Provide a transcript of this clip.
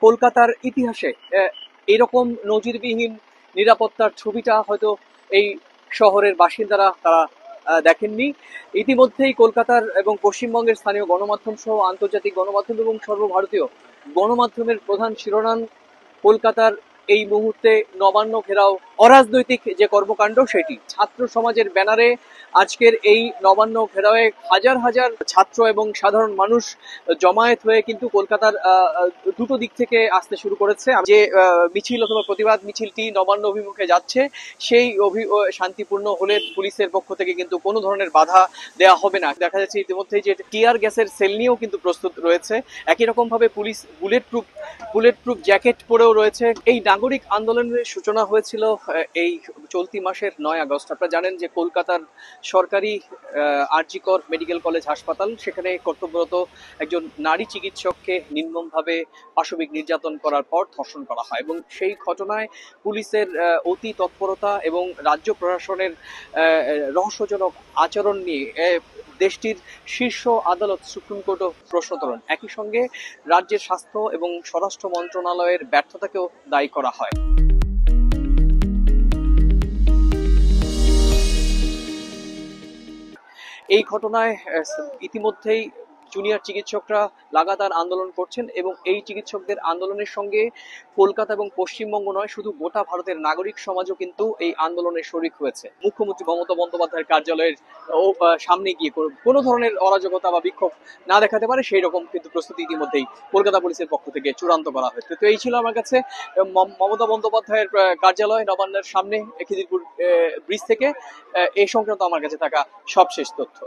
কলকাতার ইতিহাসে এরকম নজিরবিহীন নিরাপত্তার ছবিটা হয়তো এই শহরের বাসিন্দারা তারা দেখেননি। ইতিমধ্যেই কলকাতার এবং পশ্চিমবঙ্গের স্থানীয় গণমাধ্যম সহ আন্তর্জাতিক গণমাধ্যম এবং সর্বভারতীয় গণমাধ্যমের প্রধান শিরোনাম কলকাতার এই মুহূর্তে নবান্ন ঘেরাও অরাজনৈতিক যে কর্মকাণ্ড সেটি। ছাত্র সমাজের ব্যানারে আজকের এই নবান্ন ঘেরাওয়ে হাজার হাজার ছাত্র এবং সাধারণ মানুষ জমায়েত হয়ে কিন্তু কলকাতার দুটো দিক থেকে আসতে শুরু করেছে। যে মিছিল অথবা প্রতিবাদ মিছিলটি নবান্ন অভিমুখে যাচ্ছে সেই শান্তিপূর্ণ হলে পুলিশের পক্ষ থেকে কিন্তু কোনো ধরনের বাধা দেওয়া হবে না। দেখা যাচ্ছে ইতিমধ্যেই যে টিয়ার গ্যাসের সেল নিয়েও কিন্তু প্রস্তুত রয়েছে। একই রকম ভাবে পুলিশ বুলেট প্রুফ জ্যাকেট পরেও রয়েছে। এই নাগরিক আন্দোলনের সূচনা হয়েছিল এই চলতি মাসের 9 আগস্ট। আপনারা জানেন যে কলকাতার সরকারি আরজি কর মেডিকেল কলেজ হাসপাতাল, সেখানে কর্তব্যরত একজন নারী চিকিৎসককে নির্মমভাবে পাশবিক নির্যাতন করার পর ধর্ষণ করা হয় এবং সেই ঘটনায় পুলিশের অতি তৎপরতা এবং রাজ্য প্রশাসনের রহস্যজনক আচরণ নিয়ে দেশটির শীর্ষ আদালত সুপ্রিম কোর্টও প্রশ্ন তোলেন। একই সঙ্গে রাজ্যের স্বাস্থ্য এবং স্বরাষ্ট্র মন্ত্রণালয়ের ব্যর্থতাকেও দায়ী করা হয়। এই ঘটনায় ইতিমধ্যেই জুনিয়র চিকিৎসকরা লাগাতার আন্দোলন করছেন এবং এই চিকিৎসকদের আন্দোলনের সঙ্গে কলকাতা এবং পশ্চিমবঙ্গ নয়, শুধু গোটা ভারতের নাগরিক সমাজও কিন্তু এই আন্দোলনে শরিক হয়েছে। মুখ্যমন্ত্রী মমতা বন্দ্যোপাধ্যায়ের কার্যালয়ের সামনে গিয়ে কোনো ধরনের অরাজকতা বা বিক্ষোভ না দেখাতে পারে সেই রকম কিন্তু প্রস্তুতি ইতিমধ্যেই কলকাতা পুলিশের পক্ষ থেকে চূড়ান্ত করা হয়েছে। তো এই ছিল আমার কাছে মমতা বন্দ্যোপাধ্যায়ের কার্যালয় নবান্নের সামনে খিদিরপুর ব্রিজ থেকে এই সংক্রান্ত আমার কাছে থাকা সবশেষ তথ্য।